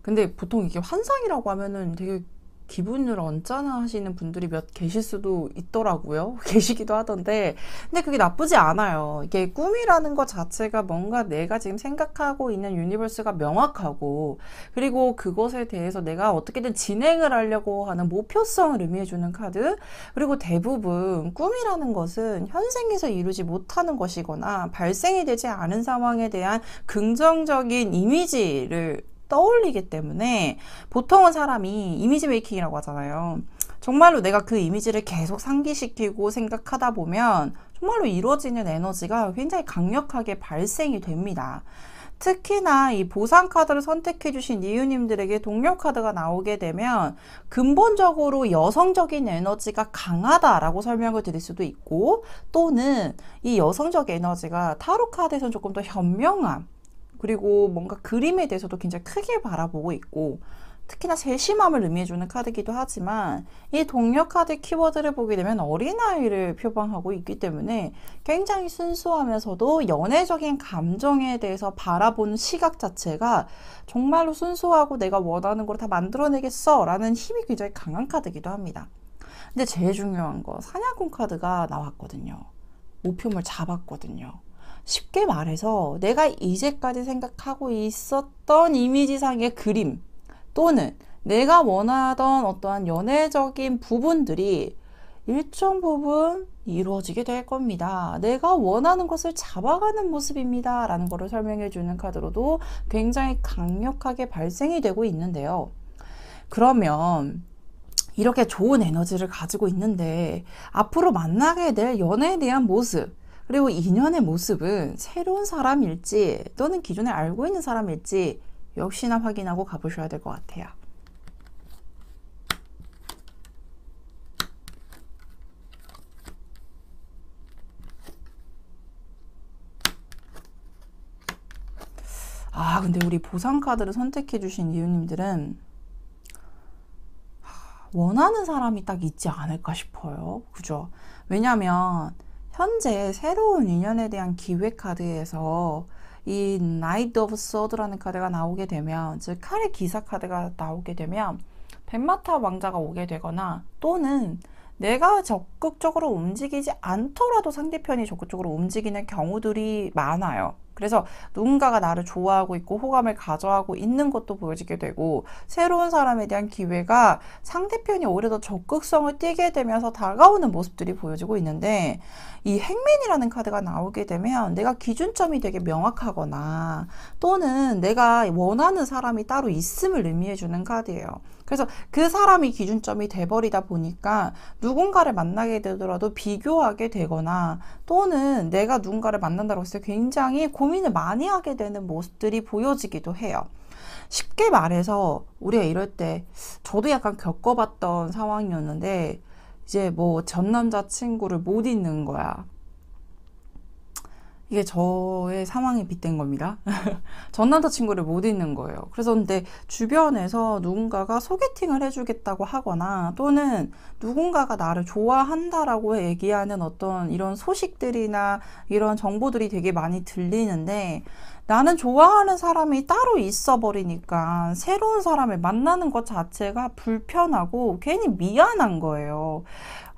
근데 보통 이게 환상이라고 하면은 되게 기분을 언짢아 하시는 분들이 몇 계실 수도 있더라고요. 계시기도 하던데, 근데 그게 나쁘지 않아요. 이게 꿈이라는 것 자체가 뭔가 내가 지금 생각하고 있는 유니버스가 명확하고, 그리고 그것에 대해서 내가 어떻게든 진행을 하려고 하는 목표성을 의미해주는 카드. 그리고 대부분 꿈이라는 것은 현생에서 이루지 못하는 것이거나 발생이 되지 않은 상황에 대한 긍정적인 이미지를 떠올리기 때문에 보통은 사람이 이미지 메이킹이라고 하잖아요. 정말로 내가 그 이미지를 계속 상기시키고 생각하다 보면 정말로 이루어지는 에너지가 굉장히 강력하게 발생이 됩니다. 특히나 이 보상 카드를 선택해 주신 이유님들에게 동료 카드가 나오게 되면 근본적으로 여성적인 에너지가 강하다라고 설명을 드릴 수도 있고, 또는 이 여성적 에너지가 타로 카드에서는 조금 더 현명함, 그리고 뭔가 그림에 대해서도 굉장히 크게 바라보고 있고, 특히나 세심함을 의미해주는 카드이기도 하지만, 이 동료 카드 키워드를 보게 되면 어린아이를 표방하고 있기 때문에 굉장히 순수하면서도 연애적인 감정에 대해서 바라보는 시각 자체가 정말로 순수하고 내가 원하는 걸 다 만들어내겠어 라는 힘이 굉장히 강한 카드이기도 합니다. 근데 제일 중요한 거, 사냥꾼 카드가 나왔거든요. 목표물 잡았거든요. 쉽게 말해서 내가 이제까지 생각하고 있었던 이미지상의 그림, 또는 내가 원하던 어떠한 연애적인 부분들이 일정 부분 이루어지게 될 겁니다. 내가 원하는 것을 잡아가는 모습입니다. 라는 것을 설명해 주는 카드로도 굉장히 강력하게 발생이 되고 있는데요. 그러면 이렇게 좋은 에너지를 가지고 있는데 앞으로 만나게 될 연애에 대한 모습, 그리고 인연의 모습은 새로운 사람일지 또는 기존에 알고 있는 사람일지 역시나 확인하고 가보셔야 될 것 같아요. 근데 우리 보상 카드를 선택해 주신 이유님들은 원하는 사람이 딱 있지 않을까 싶어요. 그죠? 왜냐면 현재 새로운 인연에 대한 기회 카드에서 이 나이트 오브 서드라는 카드가 나오게 되면, 즉 칼의 기사 카드가 나오게 되면 벤마타 왕자가 오게 되거나, 또는 내가 적극적으로 움직이지 않더라도 상대편이 적극적으로 움직이는 경우들이 많아요. 그래서 누군가가 나를 좋아하고 있고 호감을 가져하고 있는 것도 보여지게 되고, 새로운 사람에 대한 기회가 상대편이 오히려 더 적극성을 띠게 되면서 다가오는 모습들이 보여지고 있는데, 이 행맨이라는 카드가 나오게 되면 내가 기준점이 되게 명확하거나, 또는 내가 원하는 사람이 따로 있음을 의미해주는 카드예요. 그래서 그 사람이 기준점이 돼버리다 보니까 누군가를 만나게 되더라도 비교하게 되거나, 또는 내가 누군가를 만난다고 했을 때 굉장히 고민을 많이 하게 되는 모습들이 보여지기도 해요. 쉽게 말해서 우리가 이럴 때 저도 약간 겪어봤던 상황이었는데, 이제 뭐 전 남자친구를 못 잊는 거야. 이게 저의 상황에 빗댄 겁니다. 전 남자친구를 못 잊는 거예요. 그래서 근데 주변에서 누군가가 소개팅을 해주겠다고 하거나, 또는 누군가가 나를 좋아한다라고 얘기하는 어떤 이런 소식들이나 이런 정보들이 되게 많이 들리는데, 나는 좋아하는 사람이 따로 있어 버리니까 새로운 사람을 만나는 것 자체가 불편하고 괜히 미안한 거예요.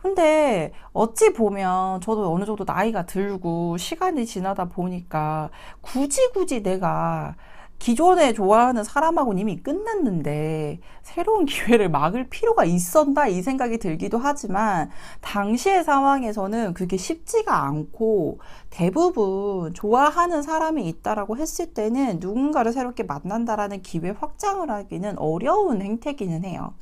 근데 어찌 보면 저도 어느 정도 나이가 들고 시간이 지나다 보니까 굳이 내가 기존에 좋아하는 사람하고는 이미 끝났는데 새로운 기회를 막을 필요가 있었나, 이 생각이 들기도 하지만, 당시의 상황에서는 그게 쉽지가 않고, 대부분 좋아하는 사람이 있다라고 했을 때는 누군가를 새롭게 만난다라는 기회 확장을 하기는 어려운 행태기는 해요.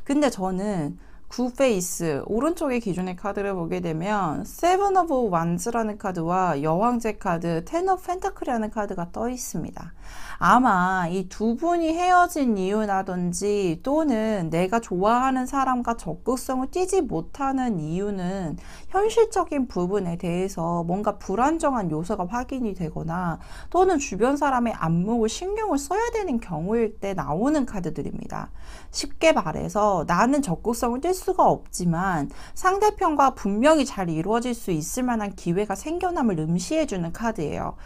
근데 저는 굿페이스 오른쪽의 기준의 카드를 보게 되면 세븐 오브 완즈라는 카드와 여왕제 카드, 텐 오브 펜타클이라는 카드가 떠 있습니다. 아마 이 두 분이 헤어진 이유라든지, 또는 내가 좋아하는 사람과 적극성을 띠지 못하는 이유는 현실적인 부분에 대해서 뭔가 불안정한 요소가 확인이 되거나, 또는 주변 사람의 안목을 신경을 써야 되는 경우일 때 나오는 카드들입니다. 쉽게 말해서 나는 적극성을 띨 수가 없지만 상대편과 분명히 잘 이루어질 수 있을 만한 기회가 생겨남을 음시해주는 카드예요.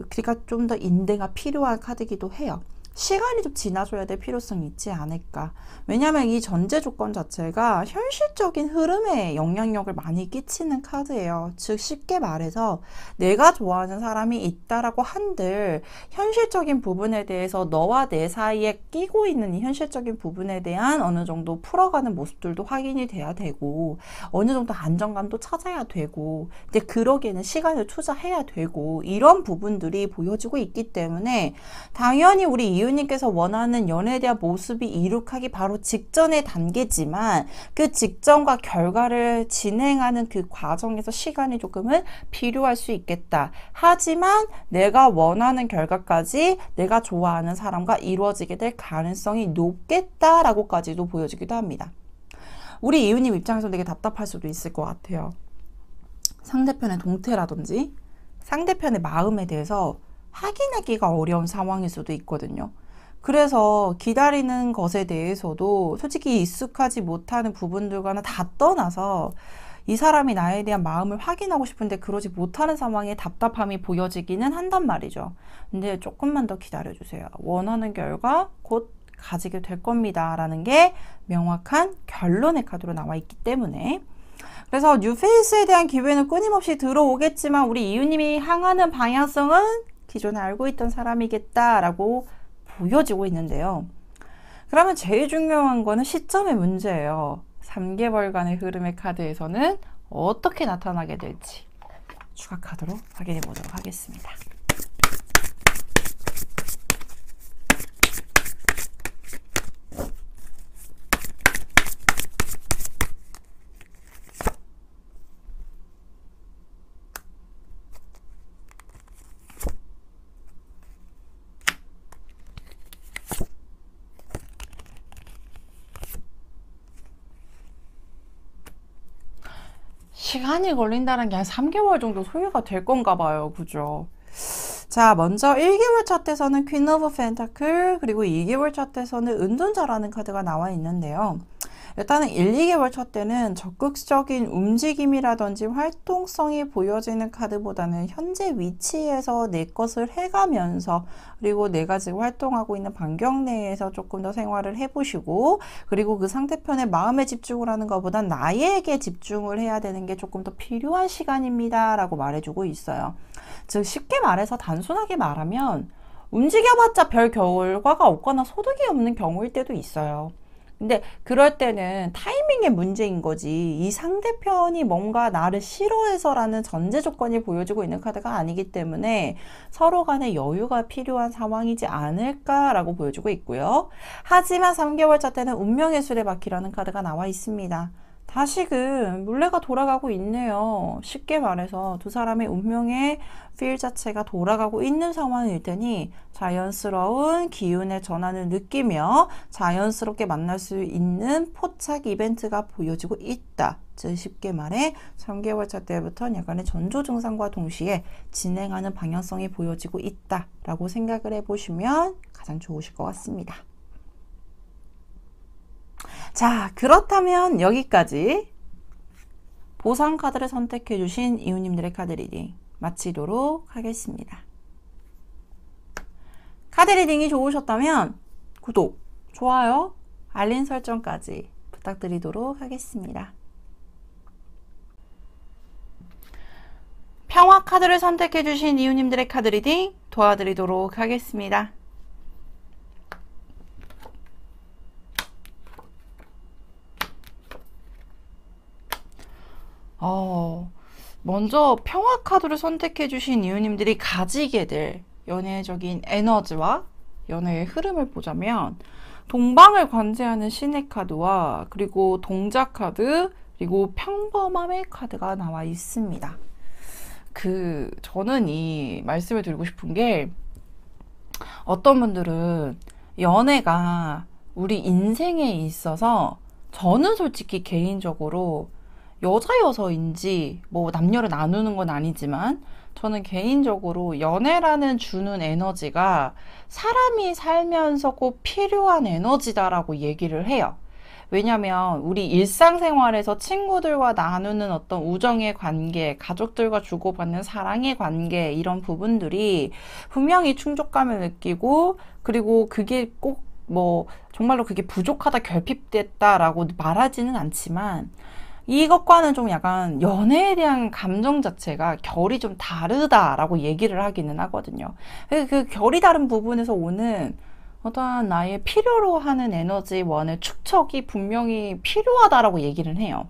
그러니까 좀 더 인내가 필요한 카드이기도 해요. 시간이 좀 지나줘야 될 필요성이 있지 않을까. 왜냐하면 이 전제 조건 자체가 현실적인 흐름에 영향력을 많이 끼치는 카드예요. 즉 쉽게 말해서 내가 좋아하는 사람이 있다라고 한들 현실적인 부분에 대해서 너와 내 사이에 끼고 있는 이 현실적인 부분에 대한 어느 정도 풀어가는 모습들도 확인이 돼야 되고, 어느 정도 안정감도 찾아야 되고, 근데 그러기에는 시간을 투자해야 되고, 이런 부분들이 보여지고 있기 때문에 당연히 우리 이웃님께서 원하는 연애에 대한 모습이 이룩하기 바로 직전의 단계지만 그 직전과 결과를 진행하는 그 과정에서 시간이 조금은 필요할 수 있겠다. 하지만 내가 원하는 결과까지 내가 좋아하는 사람과 이루어지게 될 가능성이 높겠다라고까지도 보여지기도 합니다. 우리 이웃님 입장에서 되게 답답할 수도 있을 것 같아요. 상대편의 동태라든지 상대편의 마음에 대해서 확인하기가 어려운 상황일 수도 있거든요. 그래서 기다리는 것에 대해서도 솔직히 익숙하지 못하는 부분들과는 다 떠나서 이 사람이 나에 대한 마음을 확인하고 싶은데 그러지 못하는 상황에 답답함이 보여지기는 한단 말이죠. 근데 조금만 더 기다려주세요. 원하는 결과 곧 가지게 될 겁니다. 라는 게 명확한 결론의 카드로 나와 있기 때문에 그래서 뉴페이스에 대한 기회는 끊임없이 들어오겠지만 우리 이웃님이 향하는 방향성은 기존에 알고 있던 사람이겠다라고 보여지고 있는데요. 그러면 제일 중요한 거는 시점의 문제예요. 3개월간의 흐름의 카드에서는 어떻게 나타나게 될지 추가 카드로 확인해 보도록 하겠습니다. 시간이 걸린다는 게 한 3개월 정도 소요가 될 건가 봐요. 그죠? 자, 먼저 1개월 차트에서는 퀸 오브 펜타클 그리고 2개월 차트에서는 은둔자라는 카드가 나와 있는데요. 일단은 1, 2개월 차 때는 적극적인 움직임이라든지 활동성이 보여지는 카드보다는 현재 위치에서 내 것을 해가면서 그리고 내가 지금 활동하고 있는 반경 내에서 조금 더 생활을 해보시고 그리고 그 상대편의 마음에 집중을 하는 것보단 나에게 집중을 해야 되는 게 조금 더 필요한 시간입니다 라고 말해주고 있어요. 즉 쉽게 말해서 단순하게 말하면 움직여봤자 별 결과가 없거나 소득이 없는 경우일 때도 있어요. 근데 그럴 때는 타이밍의 문제인 거지 이 상대편이 뭔가 나를 싫어해서라는 전제 조건이 보여지고 있는 카드가 아니기 때문에 서로 간에 여유가 필요한 상황이지 않을까라고 보여주고 있고요. 하지만 3개월 차 때는 운명의 수레바퀴라는 카드가 나와 있습니다. 다시금 물레가 돌아가고 있네요. 쉽게 말해서 두 사람의 운명의 필 자체가 돌아가고 있는 상황일 테니 자연스러운 기운의 전환을 느끼며 자연스럽게 만날 수 있는 포착 이벤트가 보여지고 있다. 즉 쉽게 말해 3개월 차 때부터 약간의 전조 증상과 동시에 진행하는 방향성이 보여지고 있다 라고 생각을 해보시면 가장 좋으실 것 같습니다. 자, 그렇다면 여기까지 보상 카드를 선택해 주신 이웃님들의 카드 리딩 마치도록 하겠습니다. 카드 리딩이 좋으셨다면 구독, 좋아요, 알림 설정까지 부탁드리도록 하겠습니다. 평화 카드를 선택해 주신 이웃님들의 카드 리딩 도와드리도록 하겠습니다. 먼저 평화 카드를 선택해 주신 이웃님들이 가지게 될 연애적인 에너지와 연애의 흐름을 보자면 동방을 관제하는 신의 카드와 그리고 동자 카드 그리고 평범함의 카드가 나와 있습니다. 저는 이 말씀을 드리고 싶은 게 어떤 분들은 연애가 우리 인생에 있어서 저는 솔직히 개인적으로 여자여서인지 뭐 남녀를 나누는 건 아니지만 저는 개인적으로 연애라는 주는 에너지가 사람이 살면서 꼭 필요한 에너지다라고 얘기를 해요. 왜냐면 우리 일상생활에서 친구들과 나누는 어떤 우정의 관계, 가족들과 주고받는 사랑의 관계 이런 부분들이 분명히 충족감을 느끼고 그리고 그게 꼭 뭐 정말로 그게 부족하다 결핍됐다라고 말하지는 않지만 이것과는 좀 약간 연애에 대한 감정 자체가 결이 좀 다르다라고 얘기를 하기는 하거든요. 그 결이 다른 부분에서 오는 어떠한 나의 필요로 하는 에너지원의 축적이 분명히 필요하다라고 얘기를 해요.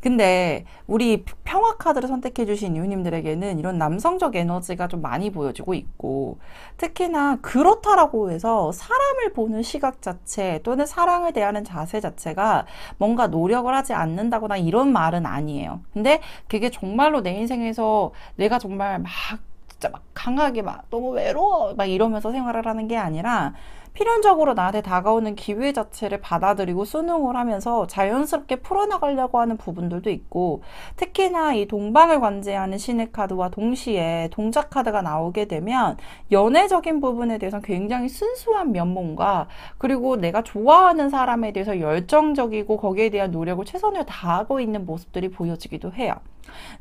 근데 우리 평화 카드를 선택해 주신 이웃님들에게는 이런 남성적 에너지가 좀 많이 보여지고 있고, 특히나 그렇다라고 해서 사람을 보는 시각 자체 또는 사랑을 대하는 자세 자체가 뭔가 노력을 하지 않는다거나 이런 말은 아니에요. 근데 그게 정말로 내 인생에서 내가 정말 막 진짜 막 강하게 막 너무 외로워 막 이러면서 생활을 하는 게 아니라 필연적으로 나한테 다가오는 기회 자체를 받아들이고 순응을 하면서 자연스럽게 풀어나가려고 하는 부분들도 있고, 특히나 이 동방을 관제하는 신의 카드와 동시에 동작 카드가 나오게 되면 연애적인 부분에 대해서 굉장히 순수한 면모가, 그리고 내가 좋아하는 사람에 대해서 열정적이고 거기에 대한 노력을 최선을 다하고 있는 모습들이 보여지기도 해요.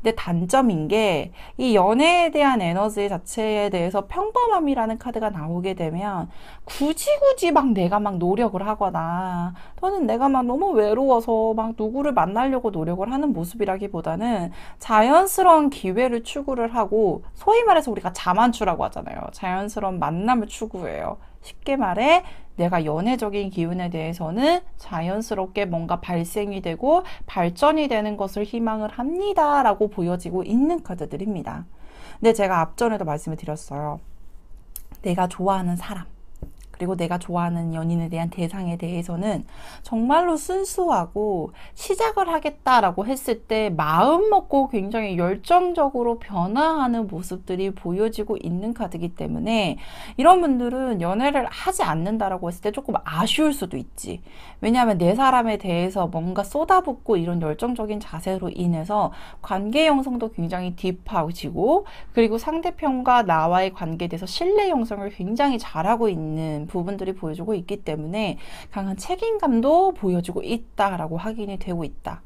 근데 단점인 게 이 연애에 대한 에너지 자체에 대해서 평범함이라는 카드가 나오게 되면 굳이 막 내가 막 노력을 하거나 또는 내가 막 너무 외로워서 막 누구를 만나려고 노력을 하는 모습이라기보다는 자연스러운 기회를 추구를 하고, 소위 말해서 우리가 자만추라고 하잖아요. 자연스러운 만남을 추구해요. 쉽게 말해 내가 연애적인 기운에 대해서는 자연스럽게 뭔가 발생이 되고 발전이 되는 것을 희망을 합니다 라고 보여지고 있는 카드들입니다. 근데 제가 앞전에도 말씀을 드렸어요. 내가 좋아하는 사람, 그리고 내가 좋아하는 연인에 대한 대상에 대해서는 정말로 순수하고, 시작을 하겠다라고 했을 때 마음 먹고 굉장히 열정적으로 변화하는 모습들이 보여지고 있는 카드이기 때문에 이런 분들은 연애를 하지 않는다라고 했을 때 조금 아쉬울 수도 있지. 왜냐하면 내 사람에 대해서 뭔가 쏟아붓고 이런 열정적인 자세로 인해서 관계 형성도 굉장히 딥해지고, 그리고 상대편과 나와의 관계에 대해서 신뢰 형성을 굉장히 잘하고 있는 부분들이 보여주고 있기 때문에 강한 책임감도 보여주고 있다라고 확인이 되고 있다.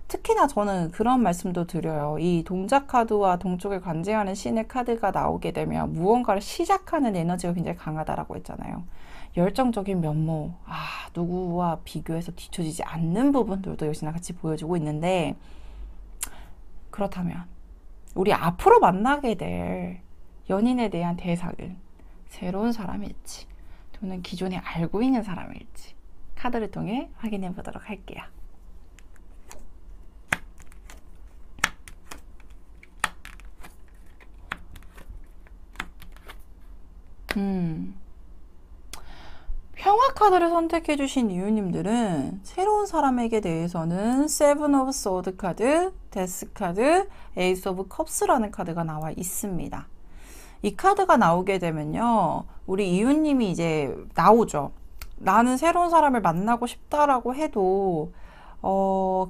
특히나 저는 그런 말씀도 드려요. 이 동작 카드와 동쪽을 관제하는 신의 카드가 나오게 되면 무언가를 시작하는 에너지가 굉장히 강하다라고 했잖아요. 열정적인 면모, 누구와 비교해서 뒤처지지 않는 부분들도 역시나 같이 보여주고 있는데, 그렇다면 우리 앞으로 만나게 될 연인에 대한 대상은 새로운 사람일지 또는 기존에 알고 있는 사람일지 카드를 통해 확인해 보도록 할게요. 평화 카드를 선택해 주신 이유님들은 새로운 사람에게 대해서는 세븐 오브 소드 카드, 데스 카드, 에이스 오브 컵스라는 카드가 나와 있습니다. 이 카드가 나오게 되면요, 우리 이웃님이 이제 나오죠. 나는 새로운 사람을 만나고 싶다라고 해도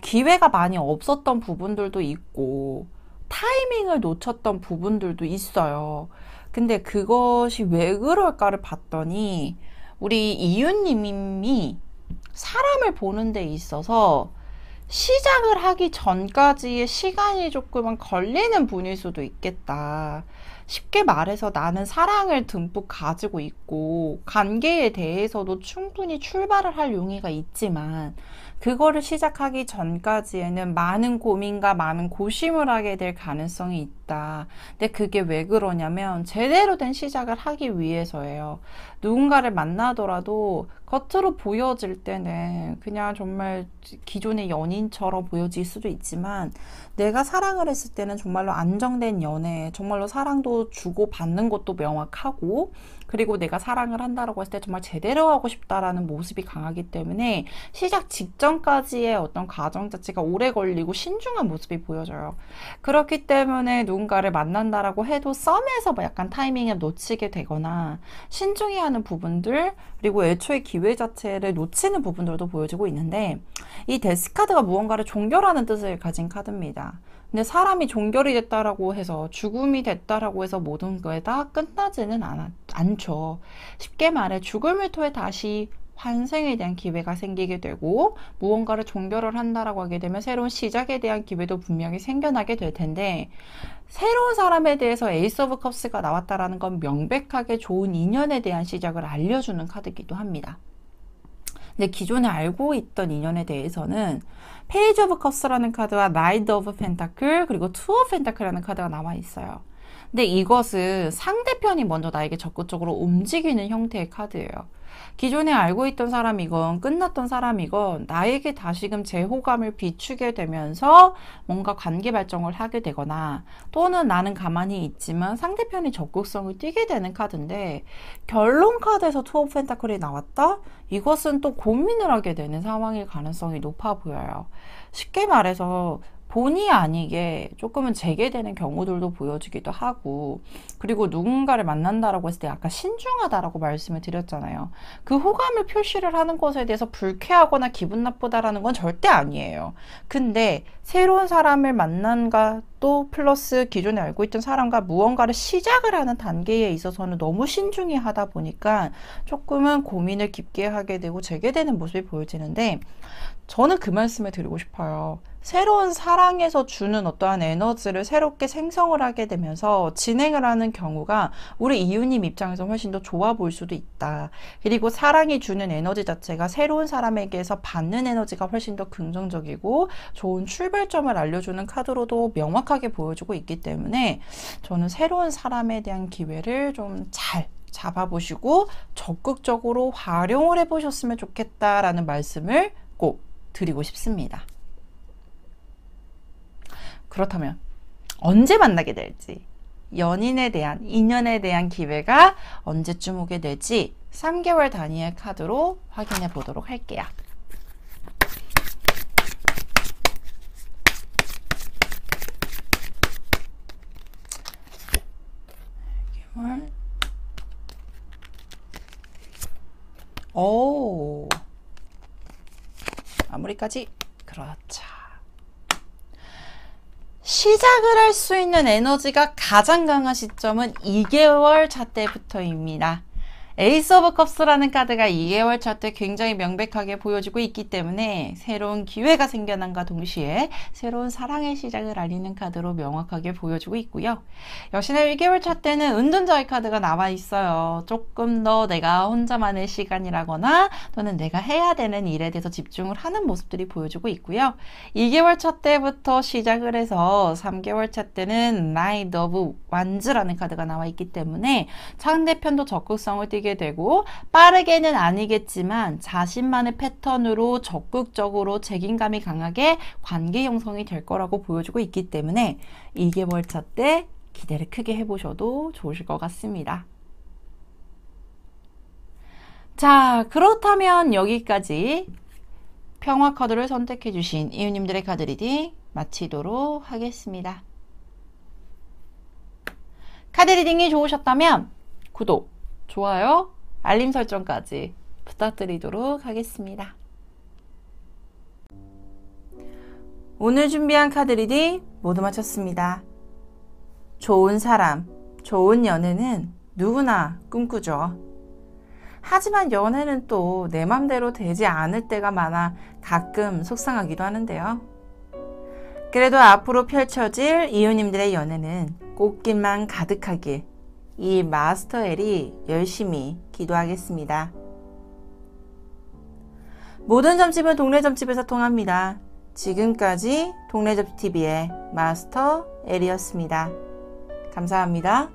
기회가 많이 없었던 부분들도 있고 타이밍을 놓쳤던 부분들도 있어요. 근데 그것이 왜 그럴까를 봤더니 우리 이웃님이 사람을 보는 데 있어서 시작을 하기 전까지의 시간이 조금은 걸리는 분일 수도 있겠다. 쉽게 말해서 나는 사랑을 듬뿍 가지고 있고 관계에 대해서도 충분히 출발을 할 용의가 있지만 그거를 시작하기 전까지에는 많은 고민과 많은 고심을 하게 될 가능성이 있다. 근데 그게 왜 그러냐면 제대로 된 시작을 하기 위해서예요. 누군가를 만나더라도 겉으로 보여질 때는 그냥 정말 기존의 연인처럼 보여질 수도 있지만 내가 사랑을 했을 때는 정말로 안정된 연애, 정말로 사랑도 주고 받는 것도 명확하고, 그리고 내가 사랑을 한다라고 했을 때 정말 제대로 하고 싶다라는 모습이 강하기 때문에 시작 직전까지의 어떤 과정 자체가 오래 걸리고 신중한 모습이 보여져요. 그렇기 때문에 누군가를 만난다라고 해도 썸에서 약간 타이밍을 놓치게 되거나 신중히 하는 부분들, 그리고 애초에 기회 자체를 놓치는 부분들도 보여지고 있는데, 이 데스 카드가 무언가를 종결하는 뜻을 가진 카드입니다. 근데 사람이 종결이 됐다라고 해서, 죽음이 됐다라고 해서 모든 거에 다 끝나지는 않죠. 쉽게 말해 죽음을 통해 다시 환생에 대한 기회가 생기게 되고, 무언가를 종결을 한다라고 하게 되면 새로운 시작에 대한 기회도 분명히 생겨나게 될 텐데, 새로운 사람에 대해서 에이스 오브 컵스가 나왔다라는 건 명백하게 좋은 인연에 대한 시작을 알려주는 카드이기도 합니다. 근데 기존에 알고 있던 인연에 대해서는 페이지 오브 컵스라는 카드와 나이트 오브 펜타클, 그리고 투 오브 펜타클이라는 카드가 나와 있어요. 근데 이것은 상대편이 먼저 나에게 적극적으로 움직이는 형태의 카드예요. 기존에 알고 있던 사람이건 끝났던 사람이건 나에게 다시금 제 호감을 비추게 되면서 뭔가 관계 발전을 하게 되거나 또는 나는 가만히 있지만 상대편이 적극성을 띠게 되는 카드인데, 결론 카드에서 투 오브 펜타클이 나왔다? 이것은 또 고민을 하게 되는 상황일 가능성이 높아 보여요. 쉽게 말해서 본의 아니게 조금은 재개되는 경우들도 보여지기도 하고, 그리고 누군가를 만난다라고 했을 때 아까 신중하다라고 말씀을 드렸잖아요. 그 호감을 표시를 하는 것에 대해서 불쾌하거나 기분 나쁘다라는 건 절대 아니에요. 근데 새로운 사람을 만난가 또 플러스 기존에 알고 있던 사람과 무언가를 시작을 하는 단계에 있어서는 너무 신중히 하다 보니까 조금은 고민을 깊게 하게 되고 재개되는 모습이 보여지는데, 저는 그 말씀을 드리고 싶어요. 새로운 사랑에서 주는 어떠한 에너지를 새롭게 생성을 하게 되면서 진행을 하는 경우가 우리 이유님 입장에서 훨씬 더 좋아 보일 수도 있다. 그리고 사랑이 주는 에너지 자체가 새로운 사람에게서 받는 에너지가 훨씬 더 긍정적이고 좋은 출발점을 알려주는 카드로도 명확하게 보여주고 있기 때문에 저는 새로운 사람에 대한 기회를 좀 잘 잡아보시고 적극적으로 활용을 해보셨으면 좋겠다라는 말씀을 꼭 드리고 싶습니다. 그렇다면 언제 만나게 될지, 연인에 대한, 인연에 대한 기회가 언제쯤 오게 될지 3개월 단위의 카드로 확인해 보도록 할게요. 오, 마무리까지. 그렇죠. 시작을 할 수 있는 에너지가 가장 강한 시점은 2개월 차 때부터입니다. 에이스 오브 컵스라는 카드가 2개월 차 때 굉장히 명백하게 보여지고 있기 때문에 새로운 기회가 생겨난과 동시에 새로운 사랑의 시작을 알리는 카드로 명확하게 보여주고 있고요. 역시나 1개월 차 때는 은둔자의 카드가 나와 있어요. 조금 더 내가 혼자만의 시간이라거나 또는 내가 해야 되는 일에 대해서 집중을 하는 모습들이 보여주고 있고요. 2개월 차 때부터 시작을 해서 3개월 차 때는 나이트 오브 완즈라는 카드가 나와 있기 때문에 상대편도 적극성을 띠게 되고, 빠르게는 아니겠지만 자신만의 패턴으로 적극적으로 책임감이 강하게 관계 형성이 될 거라고 보여주고 있기 때문에 2개월 차 때 기대를 크게 해보셔도 좋으실 것 같습니다. 자, 그렇다면 여기까지 평화 카드를 선택해 주신 이웃님들의 카드 리딩 마치도록 하겠습니다. 카드 리딩이 좋으셨다면 구독, 좋아요, 알림 설정까지 부탁드리도록 하겠습니다. 오늘 준비한 카드 리딩 모두 마쳤습니다. 좋은 사람, 좋은 연애는 누구나 꿈꾸죠. 하지만 연애는 또 내 맘대로 되지 않을 때가 많아 가끔 속상하기도 하는데요. 그래도 앞으로 펼쳐질 이웃님들의 연애는 꽃길만 가득하길 이 마스터 엘이 열심히 기도하겠습니다. 모든 점집은 동네 점집에서 통합니다. 지금까지 동네 점집TV의 마스터 엘이었습니다. 감사합니다.